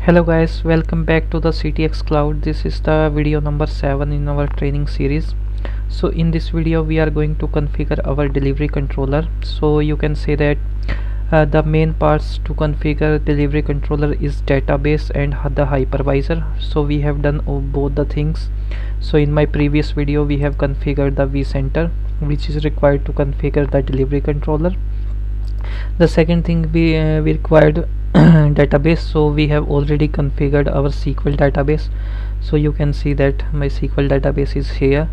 Hello guys, welcome back to the CTXCLOUD. This is the video number 7 in our training series. So in this video we are going to configure our delivery controller. So you can say that the main parts to configure delivery controller is database and the hypervisor. So we have done both the things. So in my previous video we have configured the vCenter, which is required to configure the delivery controller. The second thing we required database, so we have already configured our SQL database. So you can see that my SQL database is here.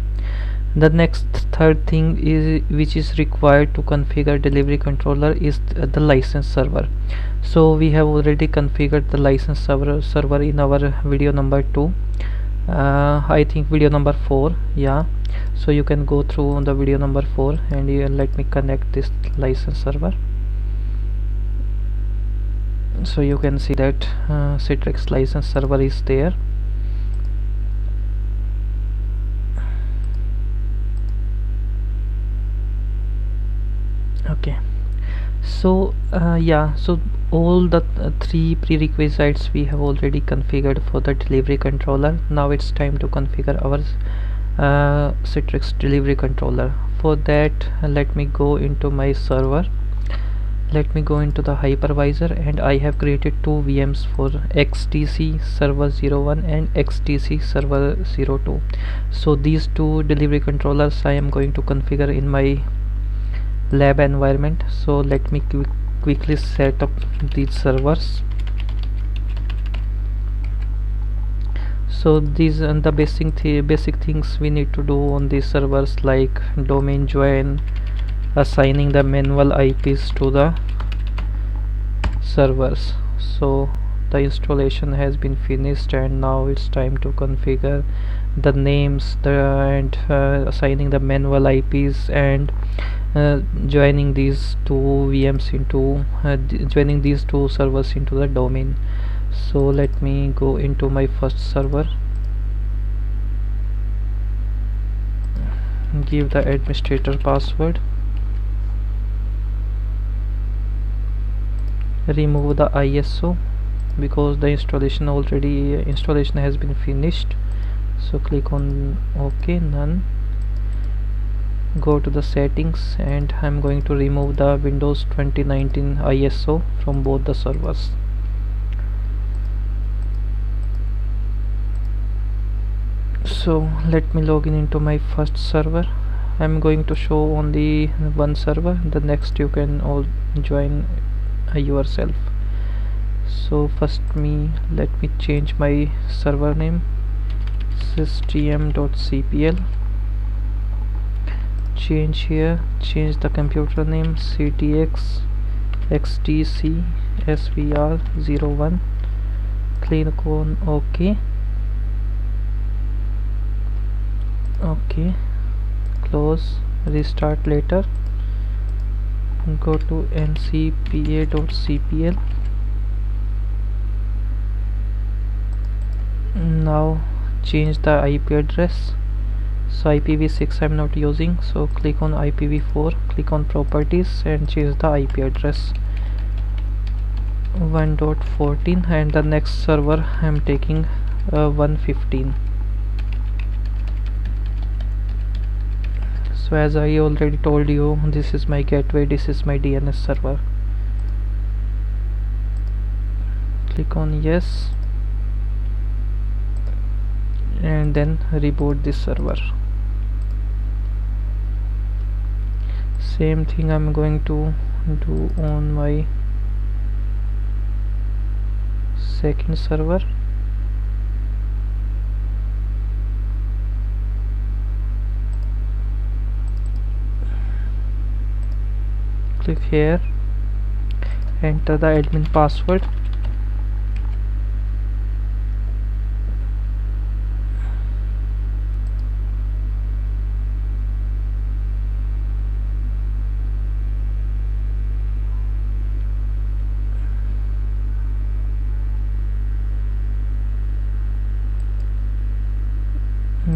The next third thing is which is required to configure delivery controller is the license server. So we have already configured the license server in our video number 2, I think video number 4, yeah. So you can go through the video number 4 and let me connect this license server. So you can see that Citrix license server is there. Okay, so yeah, so all the 3 prerequisites we have already configured for the delivery controller. Now it's time to configure our Citrix delivery controller. For that, let me go into my server. Let me go into the hypervisor, and I have created 2 VMs for XDC server 01 and XDC server 02. So these 2 delivery controllers I am going to configure in my lab environment. So let me quickly set up these servers. So these are the basic things we need to do on these servers, like domain join, assigning the manual IPs to the servers. So the installation has been finished, and now it's time to configure the names and assigning the manual IPs and joining these 2 VMs into joining these 2 servers into the domain. So let me go into my first server, give the administrator password, remove the ISO because the installation has been finished. So click on OK, none. Go to the settings, and I'm going to remove the Windows 2019 ISO from both the servers. So let me log into my first server. I'm going to show only one server, the next you can all join yourself. So first let me change my server name, system.cpl. change the computer name, CTXXDC SVR01. click on OK. Close, restart later. Go to ncpa.cpl. now change the IP address. So IPv6 I'm not using, so click on IPv4, click on properties and change the IP address 1.14, and the next server I'm taking 115. So as I already told you, this is my gateway, this is my DNS server. Click on yes, and then reboot this server. Same thing I'm going to do on my second server. Click here, enter the admin password.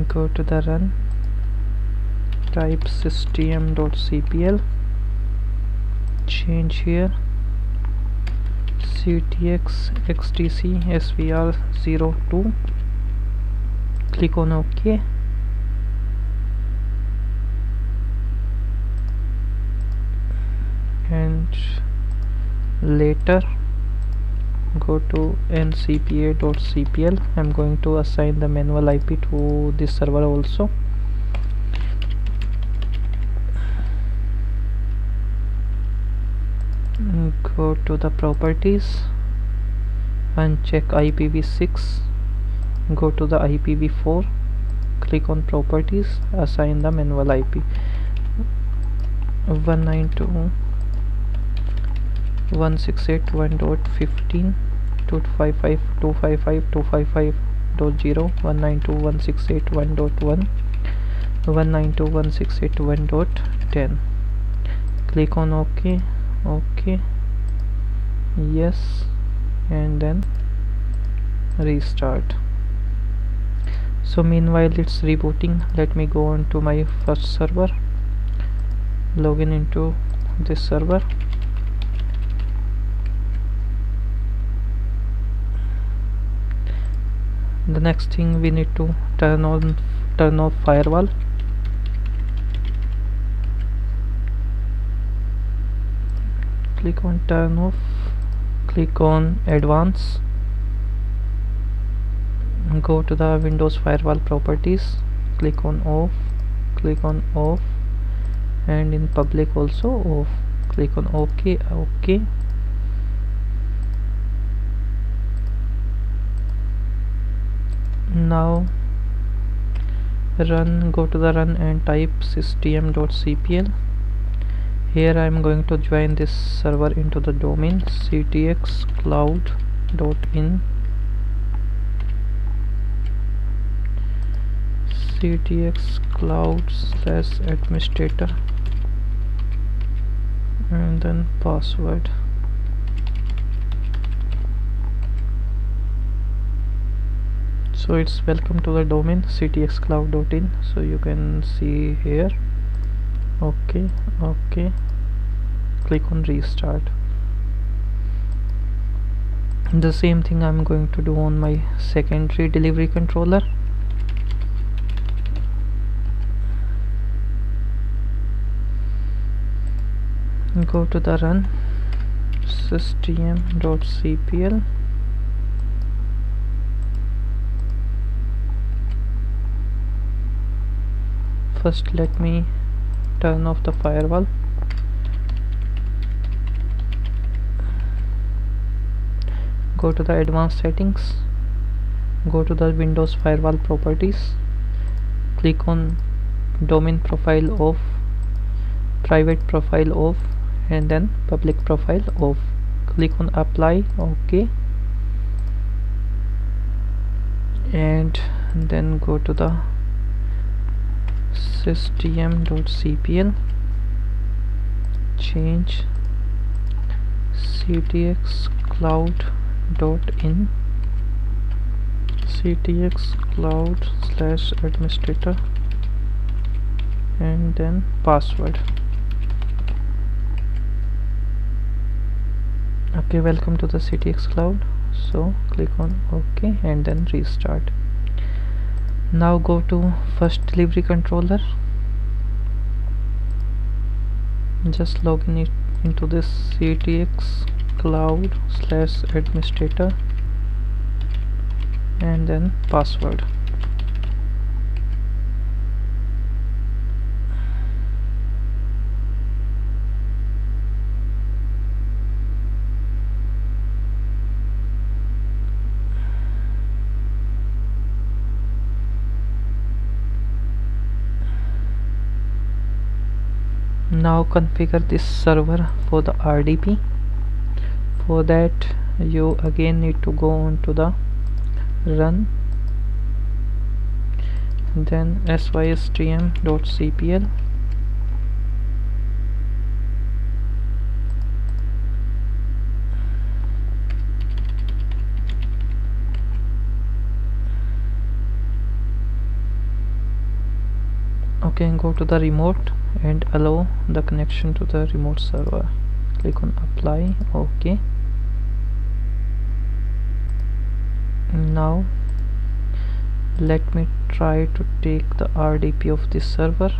Go to the run, type system.cpl, change here CTX XTC SVR02, click on OK, and later go to ncpa.cpl. I'm going to assign the manual IP to this server also. Go to the properties and check IPv6, go to the IPv4, click on properties, assign the manual IP 192.168.1.15 255.255.255.0 192.168.1.1 192.168.1.10. click on OK, yes, and then restart. So meanwhile it's rebooting. Let me go on to my first server, login into this server. The next thing, we need to turn off firewall. Click on turn off, click on advanced, go to the Windows firewall properties, click on off, and in public also off, click on OK. Now go to the run and type system.cpl. Here I am going to join this server into the domain CTXCLOUD.in, CTXCLOUD/administrator, and then password. So it's welcome to the domain CTXCLOUD.in. so you can see here. OK, click on restart. The same thing I'm going to do on my secondary delivery controller. Go to the run system.cpl, first let me turn off the firewall. Go to the advanced settings, go to the Windows firewall properties, click on domain profile off, private profile off, and then public profile off. Click on apply, OK, and then go to the system.cpl, change CTXCLOUD.in, CTXCLOUD/administrator, and then password. Okay, welcome to the CTXCLOUD. So click on OK and then restart. Now go to first delivery controller, just log in into this CTXCLOUD/administrator, and then password. Now configure this server for the RDP. For that you again need to go on to the run, then system.cpl, okay, go to the remote and allow the connection to the remote server. Click on apply, OK, Now let me try to take the RDP of this server.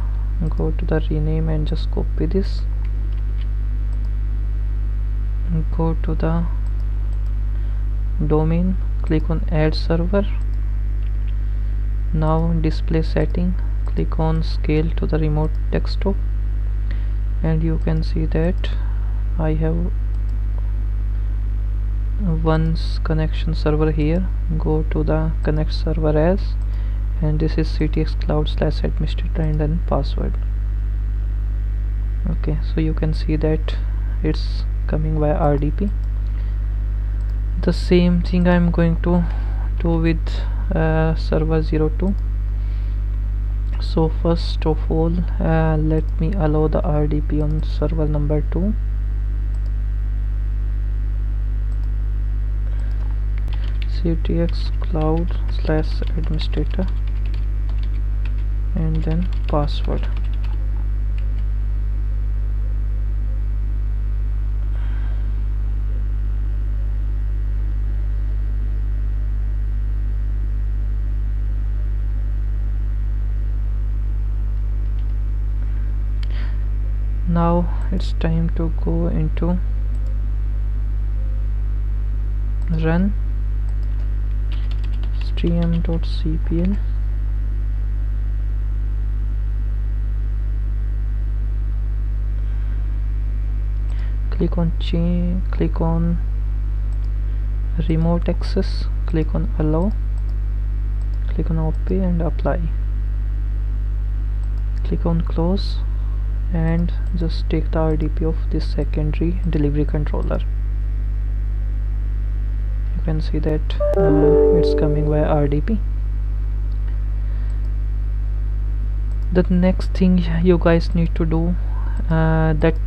Go to the rename and just copy this. Go to the domain, click on add server. Now display setting, click on scale to the remote desktop, and you can see that I have one connection server here. Go to the connect server as, and this is CTXCLOUD/administrator and then password. Okay, so you can see that it's coming via RDP. The same thing I'm going to do with server 02. So first of all, let me allow the RDP on server number 2. CTXCLOUD/administrator and then password. Now it's time to go into run stream.cpl. Click on change, click on remote access, click on allow, click on OK and apply. Click on close and just take the RDP of this secondary delivery controller. You can see that it's coming via RDP. The next thing you guys need to do, that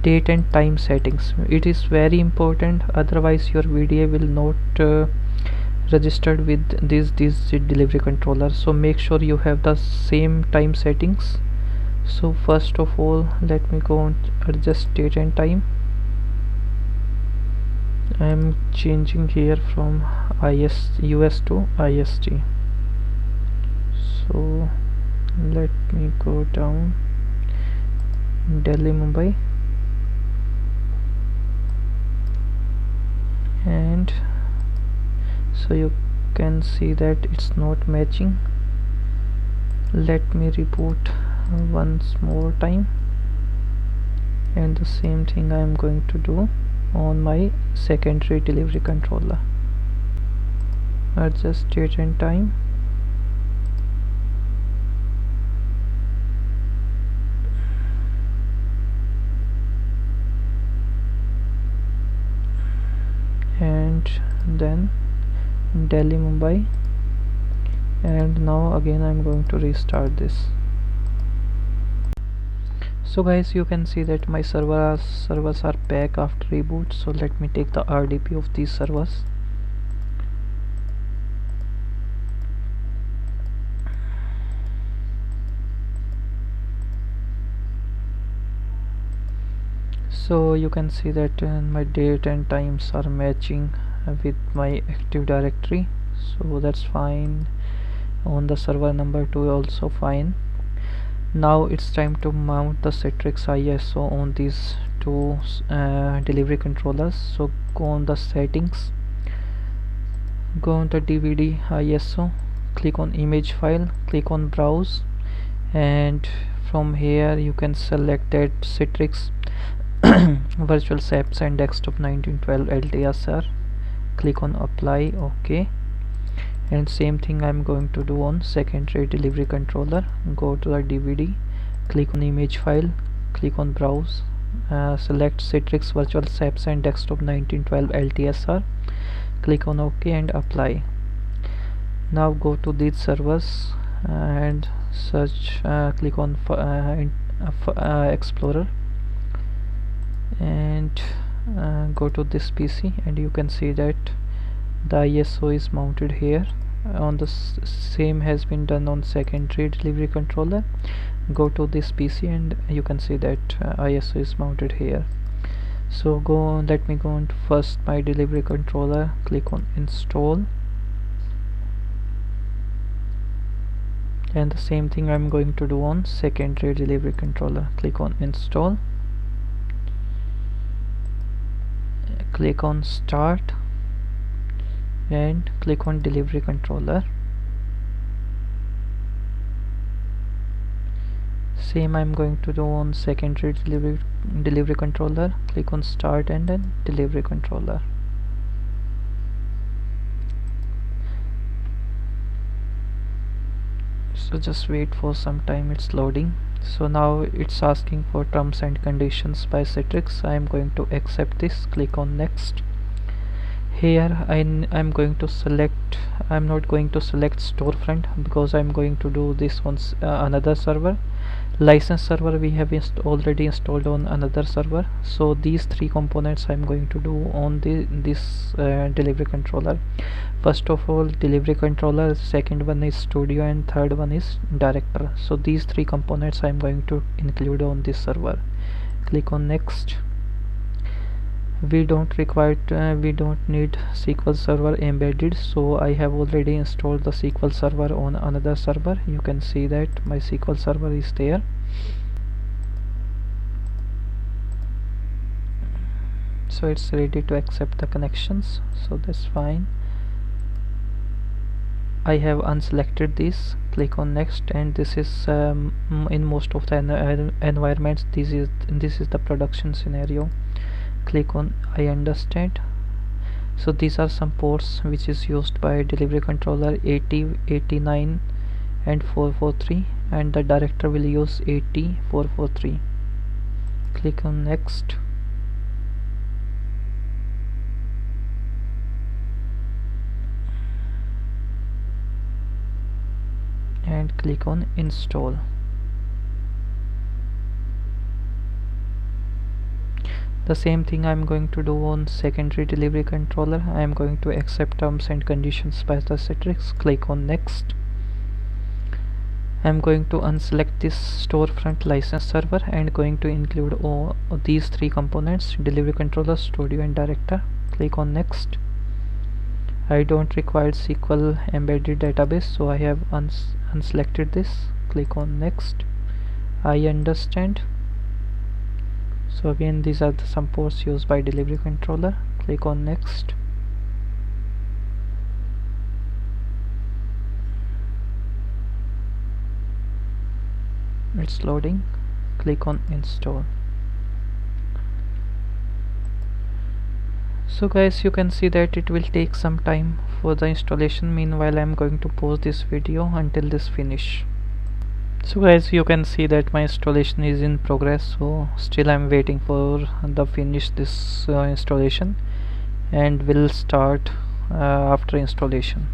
date and time settings. It is very important, otherwise your VDA will not registered with this delivery controller. So make sure you have the same time settings. So first of all, let me go and adjust date and time. I am changing here from US to IST. So let me go down Delhi, Mumbai, and so you can see that it's not matching. Let me reboot once more time, and the same thing I am going to do on my secondary delivery controller. Adjust date and time, and then Delhi, Mumbai, and now again I'm going to restart this. So guys, you can see that my servers are back after reboot. So let me take the RDP of these servers. So you can see that my date and times are matching with my Active Directory, so that's fine. On the server number 2 also fine. Now it's time to mount the Citrix ISO on these two delivery controllers. So go on the settings, go on the DVD ISO, click on image file, click on browse, and from here you can select that Citrix virtual apps and desktop 1912 LTSR. Click on apply, OK, and same thing I'm going to do on secondary delivery controller. Go to the DVD, click on image file, click on browse, select Citrix virtual apps and desktop 1912 LTSR, click on OK and apply. Now go to these servers and search, click on Explorer, and go to this PC, and you can see that the ISO is mounted here. On the same has been done on secondary delivery controller. Go to this PC and you can see that ISO is mounted here. So let me go on to first my delivery controller, click on install, and the same thing I'm going to do on secondary delivery controller. Click on install, click on start, and click on delivery controller. Same I'm going to do on secondary delivery controller. Click on start and then delivery controller. So just wait for some time, it's loading. So now it's asking for terms and conditions by Citrix. I am going to accept this. Click on next. Here I'm going to select, I'm not going to select storefront because I'm going to do this on another server. License server we have already installed on another server. So these three components I'm going to do on this delivery controller. First of all, delivery controller, second one is studio, and third one is director. So these three components I'm going to include on this server. Click on next. We don't need SQL Server embedded, so I have already installed the SQL Server on another server. You can see that my SQL Server is there. So it's ready to accept the connections, so that's fine. I have unselected this. Click on next, and this is in most of the environments this is the production scenario. Click on I understand. So these are some ports which is used by delivery controller: 80, 89 and 443, and the director will use 80, 443. Click on next. And click on install. The same thing I'm going to do on secondary delivery controller. I am going to accept terms and conditions by the Citrix. Click on next. I'm going to unselect this storefront license server and going to include all these three components: delivery controller, studio, and director. Click on next. I don't require SQL embedded database, so I have unselected this. Click on next. I understand. So again, these are some ports used by delivery controller. Click on next. It's loading. Click on install. So guys, you can see that it will take some time for the installation. Meanwhile, I'm going to pause this video until this finish. So guys, you can see that my installation is in progress, so still I'm waiting for the finish this installation, and will start after installation.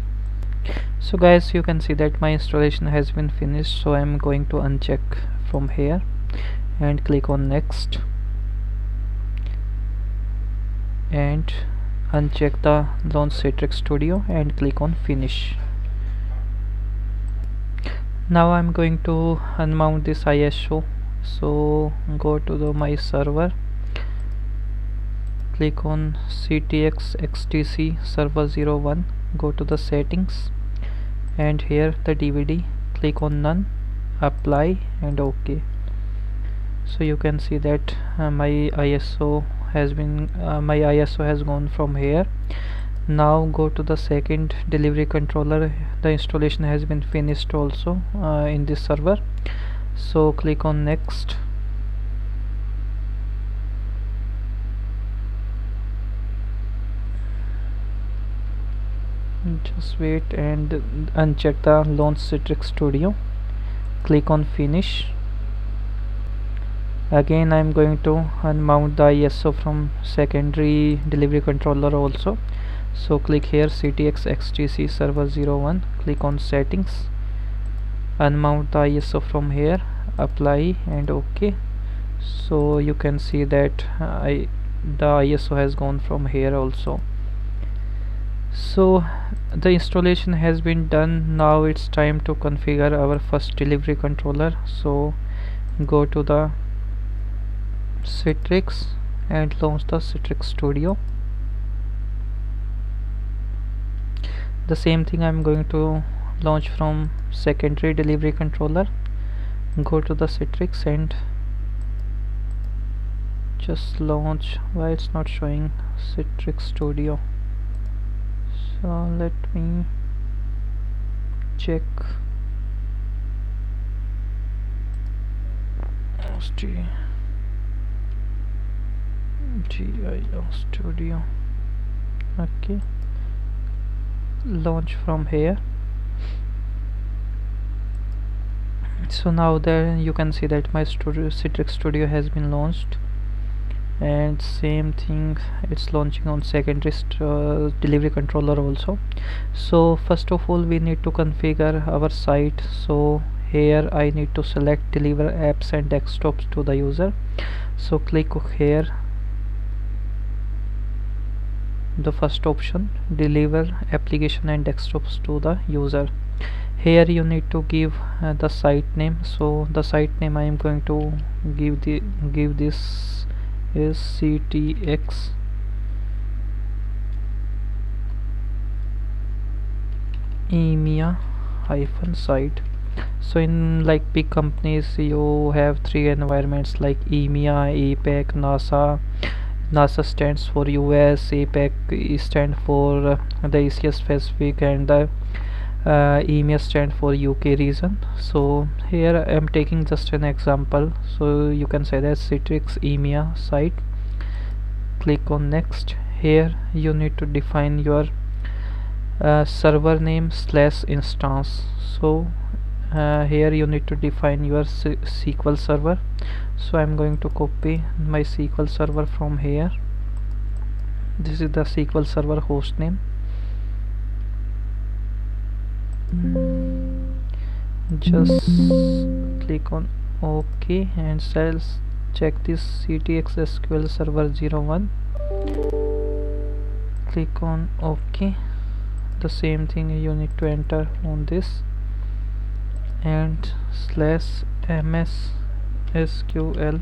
So guys, you can see that my installation has been finished, so I'm going to uncheck from here and click on next, and uncheck the Launch Citrix Studio and click on finish. Now I'm going to unmount this ISO. So go to my server, click on CTXXTC server 01, go to the settings, and here the DVD, click on none, apply, and OK. So you can see that my ISO has gone from here. Now go to the second delivery controller. The installation has been finished also in this server. So click on next. Just wait and uncheck the Launch Citrix Studio. Click on finish. Again, I'm going to unmount the ISO from secondary delivery controller also. So click here CTXXTC server 01, click on settings, unmount the ISO from here, apply, and OK. So you can see that the ISO has gone from here also. So the installation has been done. Now it's time to configure our first delivery controller. So go to the Citrix and launch the Citrix Studio. The same thing I'm going to launch from secondary delivery controller, go to the Citrix and just launch. Why it's not showing Citrix Studio? So let me check. GIO Studio. Okay, launch from here. So now there you can see that my Citrix Studio has been launched, and same thing, it's launching on secondary delivery controller also. So first of all we need to configure our site. So here I need to select deliver apps and desktops to the user. So click here, the first option, deliver application and desktops to the user. Here you need to give the site name. So the site name I am going to give this is CTX EMEA -site. So in like big companies you have 3 environments like EMEA, APAC, NASA. NASA stands for US, APAC stands for the Asia Pacific, and the EMEA stand for UK region. So here I am taking just an example. So you can say that Citrix EMEA site. Click on next. Here you need to define your server name / instance. So here you need to define your SQL server. So I'm going to copy my SQL server from here. This is the SQL server host name. Just click on OK and check this CTX SQL server 01. Click on OK. The same thing you need to enter on this, and /MS SQL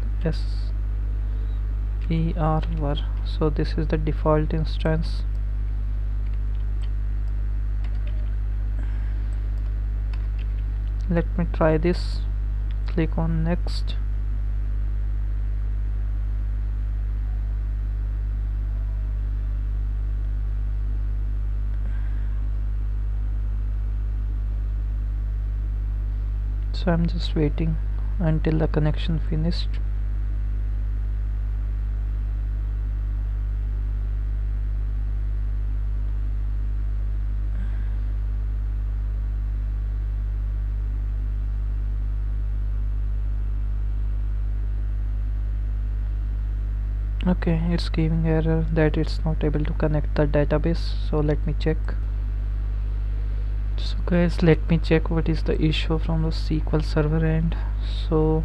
server. So this is the default instance. Let me try this. Click on next. So I'm just waiting until the connection finished. Okay, it's giving error that it's not able to connect the database. So let me check. So guys, let me check what is the issue from the SQL server end. So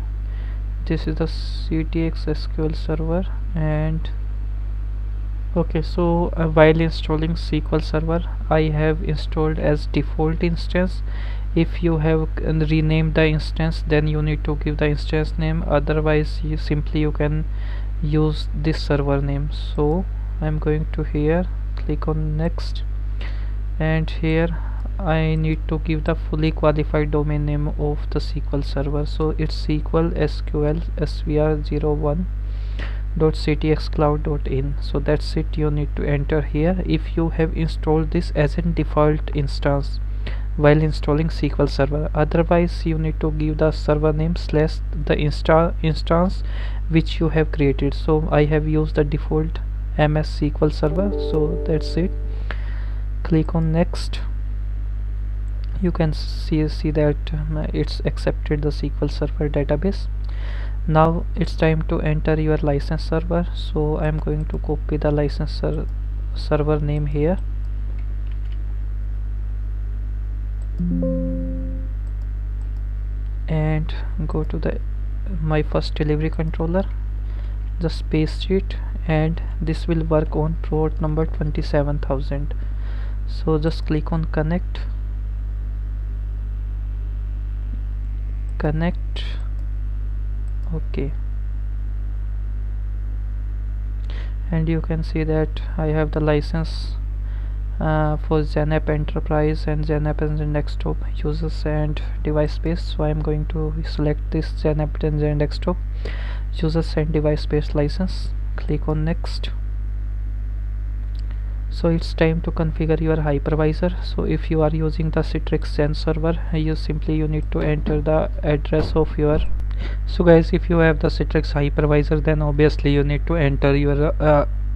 this is the CTX SQL server, and okay, so while installing SQL server I have installed as default instance. If you have renamed the instance, then you need to give the instance name, otherwise you can use this server name. So I'm going to here, click on next, and here I need to give the fully qualified domain name of the SQL server. So it's SQL SQL svr01.ctxcloud.in. so that's it, you need to enter here if you have installed this as a default instance while installing SQL server. Otherwise you need to give the server name / the instance which you have created. So I have used the default MS SQL server, so that's it. Click on next. You can see that it's accepted the SQL server database. Now it's time to enter your license server. So I'm going to copy the license server name here, and go to my first delivery controller, just paste it, and this will work on port number 27000. So just click on connect. Okay, and you can see that I have the license for Xen App Enterprise and Xen App and Xen Desktop users and device space. So I am going to select this Xen App and Xen Desktop users and device space license. Click on next. So it's time to configure your hypervisor. So if you are using the Citrix Xen Server, you need to enter the address of your. So guys, if you have the Citrix hypervisor, then obviously you need to enter your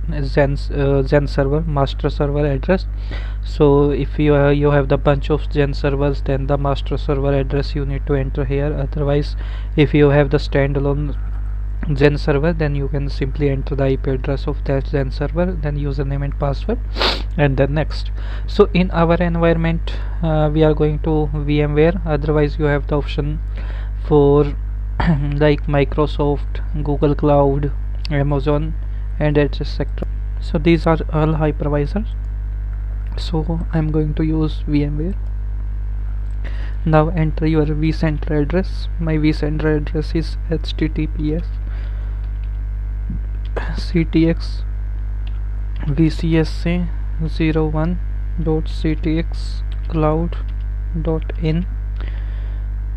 Xen server master server address. So if you have the bunch of Xen servers, then the master server address you need to enter here. Otherwise, if you have the standalone Xen server, then you can simply enter the IP address of that Xen server, then username and password, and then next. So in our environment, we are going to VMware. Otherwise, you have the option for like Microsoft, Google Cloud, Amazon, and etc. So these are all hypervisors. So I'm going to use VMware. Now enter your vCenter address. My vCenter address is https ctxvcsa01.ctxcloud.in,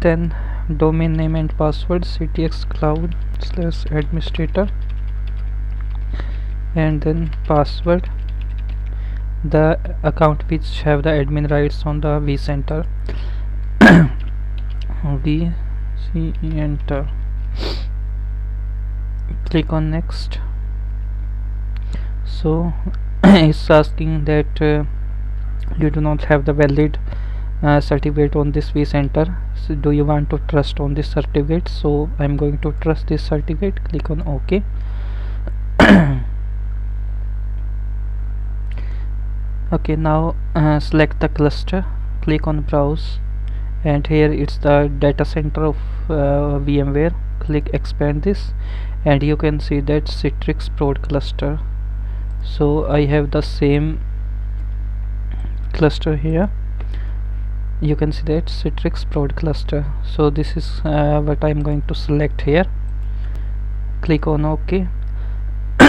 then domain name and password CTXCLOUD/administrator, and then password the account which have the admin rights on the vCenter. enter. Click on next. So it's asking that you do not have the valid certificate on this vCenter. So do you want to trust on this certificate? So I'm going to trust this certificate. Click on OK. Okay, now select the cluster. Click on browse, and here it's the data center of VMware. Click expand this, and you can see that Citrix prod cluster. So I have the same cluster here. You can see that Citrix prod cluster. So this is what I'm going to select here. Click on OK.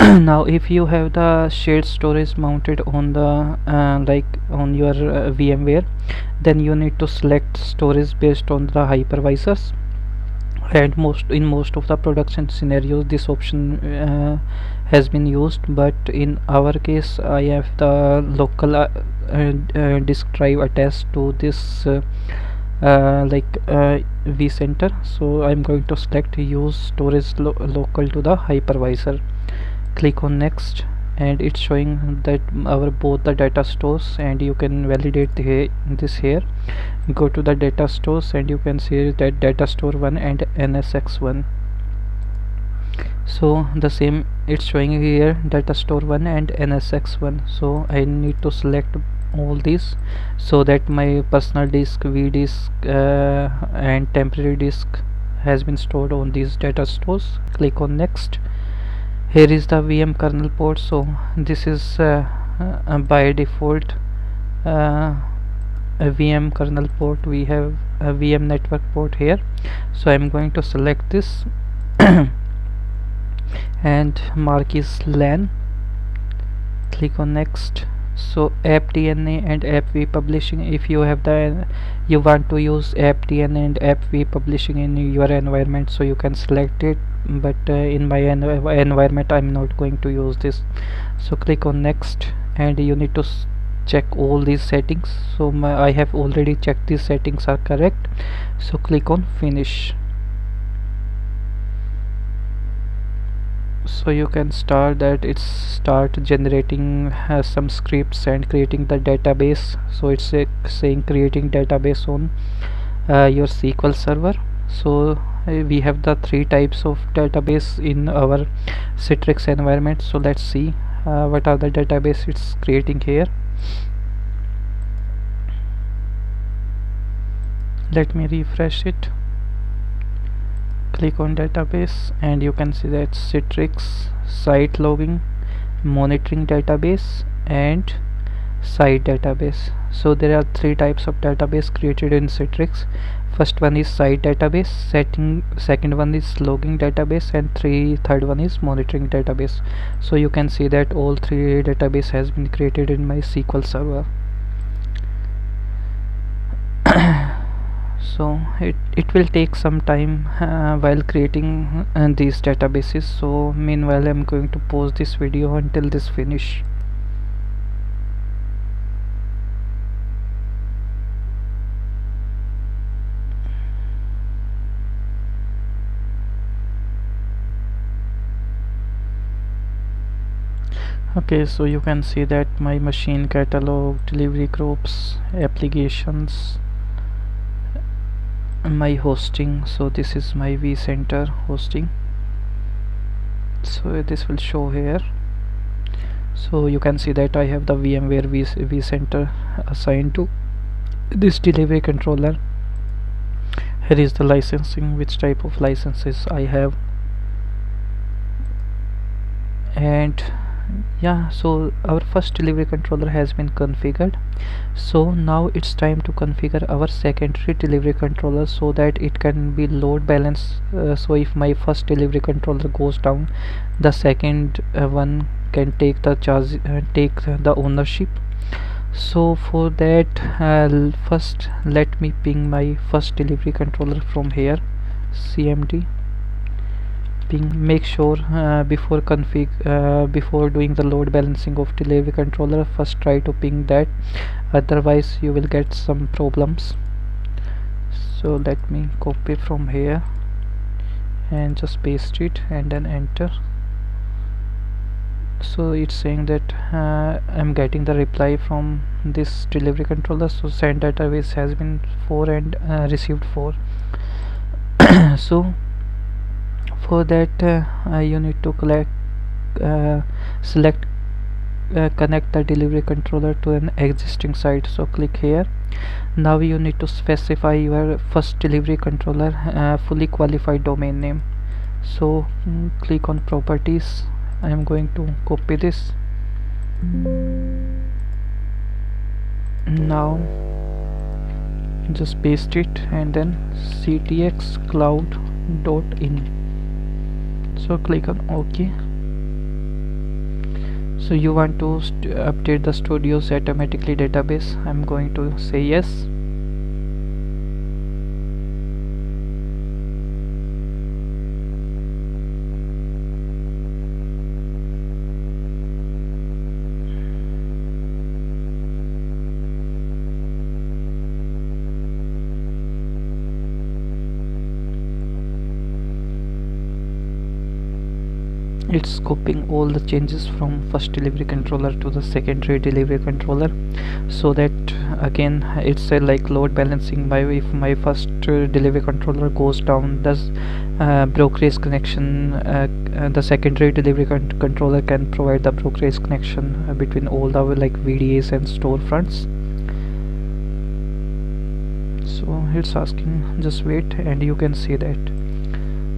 Now if you have the shared storage mounted on the like on your VMware, then you need to select storage based on the hypervisors, and in most of the production scenarios this option has been used, but in our case I have the local disk drive attached to this vCenter. So I'm going to select use storage local to the hypervisor. Click on next, and it's showing that our both the data stores, and you can validate this here. Go to the data stores, and you can see that data store 1 and NSX1. So the same it's showing here, data store 1 and NSX1. So I need to select all these so that my personal disk, vdisk and temporary disk has been stored on these data stores. Click on next. Here is the VM kernel port. So this is by default a VM kernel port. We have a VM network port here, so I'm going to select this and mark is LAN. Click on next. So app DNA and app v publishing, if you have you want to use app DNA and app v publishing in your environment, so you can select it, but in my environment I'm not going to use this. So click on next, and you need to check all these settings. So I have already checked these settings are correct. So click on finish. So you can start generating some scripts and creating the database. So it's saying creating database on your SQL server. So we have the 3 types of database in our Citrix environment. So let's see what are the database it's creating here. Let me refresh it. Click on database, and you can see that Citrix site logging, monitoring database, and site database. So there are 3 types of database created in Citrix. First one is site database, second one is logging database, and third one is monitoring database. So you can see that all three database has been created in my SQL Server. So it will take some time while creating these databases. So meanwhile I'm going to pause this video until this finish. Okay, so you can see that my machine catalog, delivery groups, applications, my hosting. So this is my vCenter hosting, so this will show here. So you can see that I have the VMware vCenter assigned to this delivery controller. Here is the licensing, which type of licenses I have, and yeah, so our first delivery controller has been configured. So now it's time to configure our secondary delivery controller so that it can be load balanced. So if my first delivery controller goes down, the second one can take the charge, take the ownership. So for that, first let me ping my first delivery controller from here, cmd. Make sure before doing the load balancing of delivery controller, first try to ping that, otherwise you will get some problems. So let me copy from here and just paste it and then enter. So it's saying that I'm getting the reply from this delivery controller. So send database has been 4 and received 4. So for that you need to select connect the delivery controller to an existing site. So click here. Now you need to specify your first delivery controller fully qualified domain name. So click on properties. I am going to copy this. Now just paste it and then CTXCLOUD.in. So click on OK. So you want to update the Studios automatically database. I'm going to say yes. It's copying all the changes from first delivery controller to the secondary delivery controller, so that again it's a like load balancing. If my first delivery controller goes down, does brokerage connection, the secondary delivery controller can provide the brokerage connection between all the like VDAs and storefronts. So it's asking, just wait, and you can see that.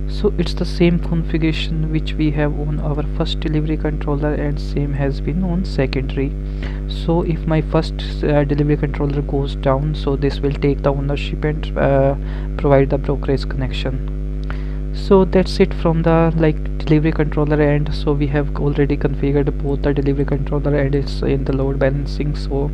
So it's the same configuration which we have on our first delivery controller, and same has been on secondary. So if my first delivery controller goes down, so this will take the ownership and provide the brokerage connection. So that's it from the like delivery controller end. So we have already configured both the delivery controller and it's in the load balancing. So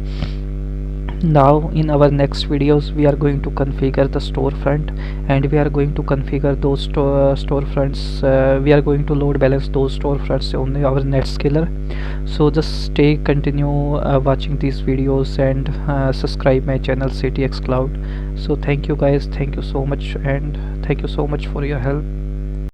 now in our next videos we are going to configure the storefront, and we are going to configure those storefronts. We are going to load balance those storefronts on our NetScaler. So just continue watching these videos and subscribe my channel CTXCLOUD. So thank you guys, thank you so much, and thank you so much for your help.